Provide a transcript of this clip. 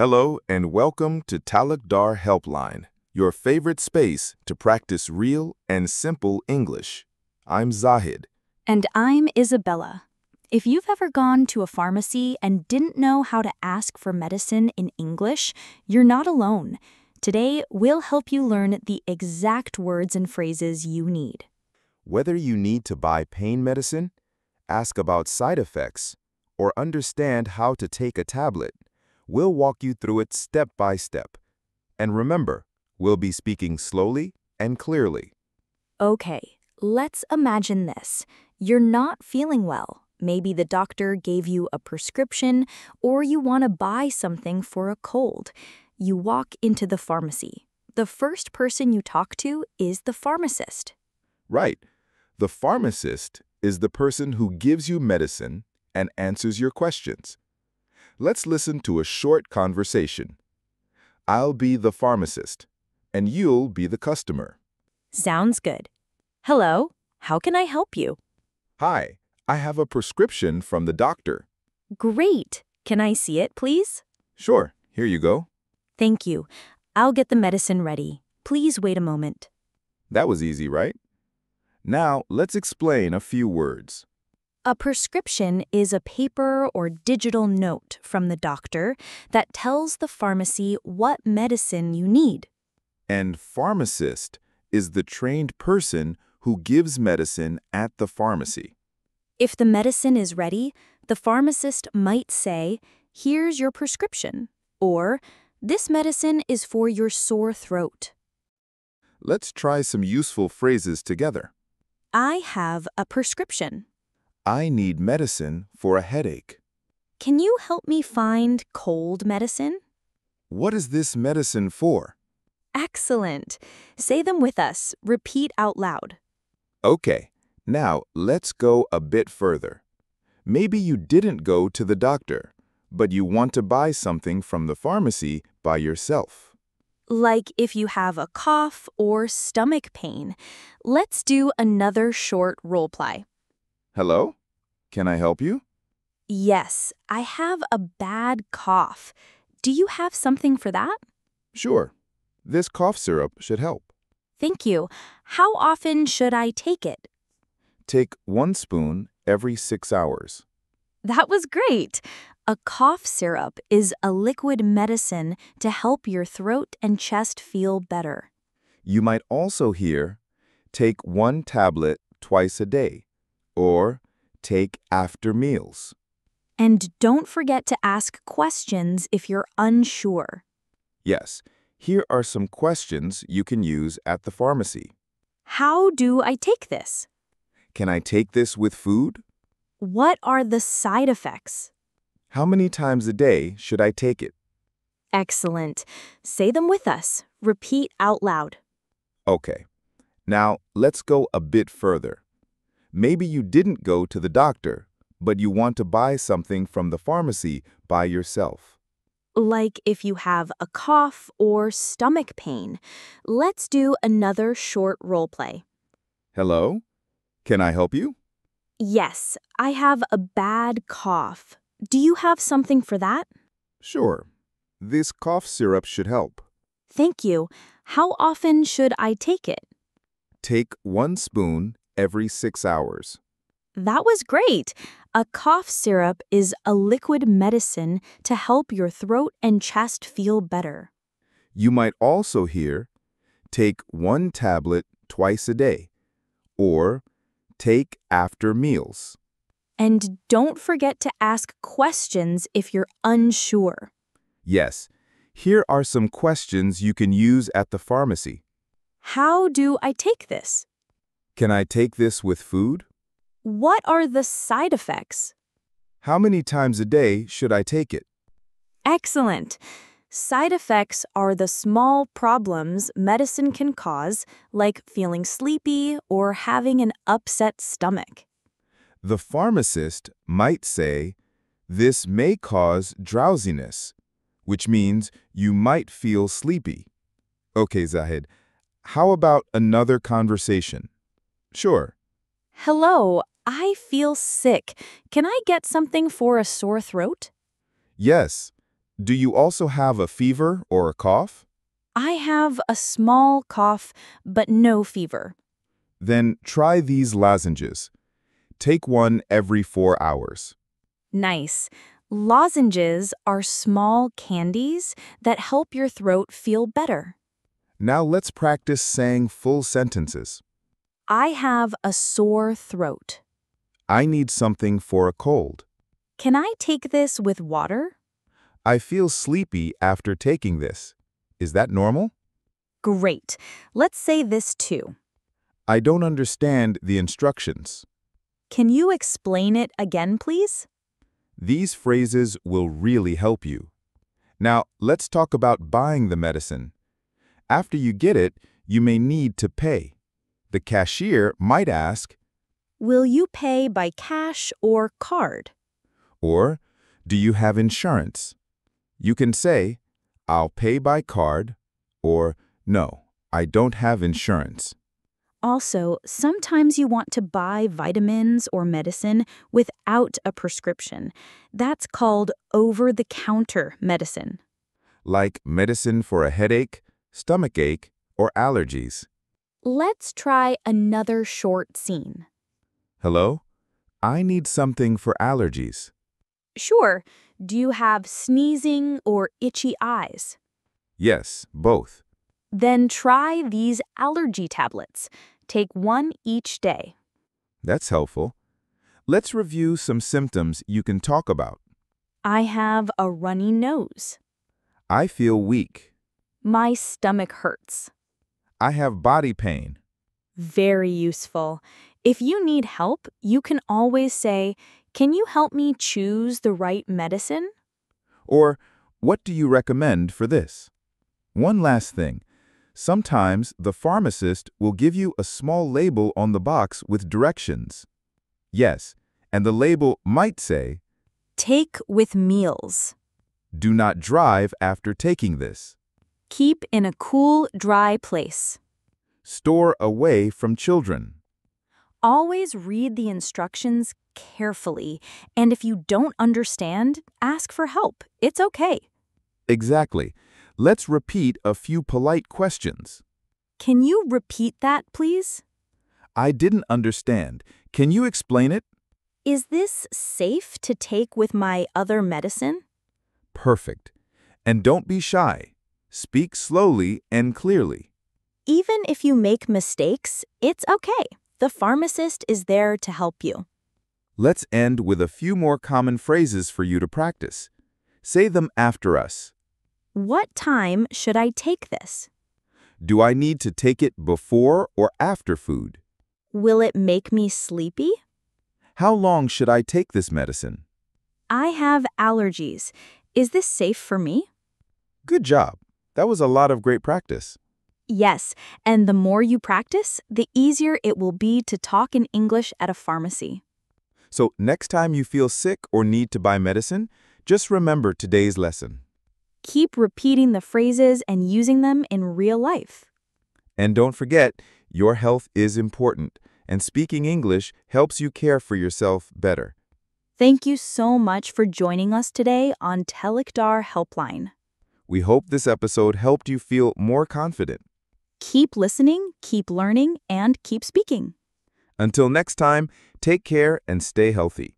Hello and welcome to Talakdar Helpline, your favorite space to practice real and simple English. I'm Zahid. And I'm Isabella. If you've ever gone to a pharmacy and didn't know how to ask for medicine in English, you're not alone. Today, we'll help you learn the exact words and phrases you need. Whether you need to buy pain medicine, ask about side effects, or understand how to take a tablet, we'll walk you through it step by step. And remember, we'll be speaking slowly and clearly. Okay, let's imagine this. You're not feeling well. Maybe the doctor gave you a prescription, or you want to buy something for a cold. You walk into the pharmacy. The first person you talk to is the pharmacist. Right. The pharmacist is the person who gives you medicine and answers your questions. Let's listen to a short conversation. I'll be the pharmacist, and you'll be the customer. Sounds good. Hello, how can I help you? Hi, I have a prescription from the doctor. Great. Can I see it, please? Sure, here you go. Thank you. I'll get the medicine ready. Please wait a moment. That was easy, right? Now, let's explain a few words. A prescription is a paper or digital note from the doctor that tells the pharmacy what medicine you need. And pharmacist is the trained person who gives medicine at the pharmacy. If the medicine is ready, the pharmacist might say, "Here's your prescription," or "This medicine is for your sore throat." Let's try some useful phrases together. I have a prescription. I need medicine for a headache. Can you help me find cold medicine? What is this medicine for? Excellent. Say them with us. Repeat out loud. Okay, now let's go a bit further. Maybe you didn't go to the doctor, but you want to buy something from the pharmacy by yourself. Like if you have a cough or stomach pain. Let's do another short role play. Hello? Can I help you? Yes, I have a bad cough. Do you have something for that? Sure. This cough syrup should help. Thank you. How often should I take it? Take 1 spoon every 6 hours. That was great. A cough syrup is a liquid medicine to help your throat and chest feel better. You might also hear, take 1 tablet twice a day, or take after meals. And don't forget to ask questions if you're unsure. Yes, here are some questions you can use at the pharmacy. How do I take this? Can I take this with food? What are the side effects? How many times a day should I take it? Excellent. Say them with us. Repeat out loud. Okay, now let's go a bit further. Maybe you didn't go to the doctor, but you want to buy something from the pharmacy by yourself. Like if you have a cough or stomach pain. Let's do another short role play. Hello? Can I help you? Yes, I have a bad cough. Do you have something for that? Sure. This cough syrup should help. Thank you. How often should I take it? Take 1 spoon every 6 hours. That was great. A cough syrup is a liquid medicine to help your throat and chest feel better. You might also hear, take 1 tablet twice a day, or take after meals. And don't forget to ask questions if you're unsure. Yes, here are some questions you can use at the pharmacy. How do I take this? Can I take this with food? What are the side effects? How many times a day should I take it? Excellent. Side effects are the small problems medicine can cause, like feeling sleepy or having an upset stomach. The pharmacist might say, this may cause drowsiness, which means you might feel sleepy. Okay, Zahid, how about another conversation? Sure. Hello, I feel sick. Can I get something for a sore throat? Yes. Do you also have a fever or a cough? I have a small cough, but no fever. Then try these lozenges. Take one every 4 hours. Nice. Lozenges are small candies that help your throat feel better. Now let's practice saying full sentences. I have a sore throat. I need something for a cold. Can I take this with water? I feel sleepy after taking this. Is that normal? Great. Let's say this too. I don't understand the instructions. Can you explain it again, please? These phrases will really help you. Now, let's talk about buying the medicine. After you get it, you may need to pay. The cashier might ask, Will you pay by cash or card? or, do you have insurance? You can say, I'll pay by card, or, no, I don't have insurance. Also, sometimes you want to buy vitamins or medicine without a prescription. That's called over-the-counter medicine. Like medicine for a headache, stomachache, or allergies. Let's try another short scene. Hello? I need something for allergies. Sure. Do you have sneezing or itchy eyes? Yes, both. Then try these allergy tablets. Take one each day. That's helpful. Let's review some symptoms you can talk about. I have a runny nose. I feel weak. My stomach hurts. I have body pain. Very useful. If you need help, you can always say, Can you help me choose the right medicine? Or, what do you recommend for this? One last thing. Sometimes the pharmacist will give you a small label on the box with directions. Yes, and the label might say, Take with meals. do not drive after taking this. Keep in a cool, dry place. Store away from children. Always read the instructions carefully, and if you don't understand, ask for help. It's okay. Exactly. Let's repeat a few polite questions. Can you repeat that, please? I didn't understand. Can you explain it? Is this safe to take with my other medicine? Perfect. And don't be shy. Speak slowly and clearly. Even if you make mistakes, it's okay. The pharmacist is there to help you. Let's end with a few more common phrases for you to practice. Say them after us. What time should I take this? Do I need to take it before or after food? Will it make me sleepy? How long should I take this medicine? I have allergies. Is this safe for me? Good job. That was a lot of great practice. Yes, and the more you practice, the easier it will be to talk in English at a pharmacy. So next time you feel sick or need to buy medicine, just remember today's lesson. Keep repeating the phrases and using them in real life. And don't forget, your health is important, and speaking English helps you care for yourself better. Thank you so much for joining us today on Telikdar Helpline. We hope this episode helped you feel more confident. Keep listening, keep learning, and keep speaking. Until next time, take care and stay healthy.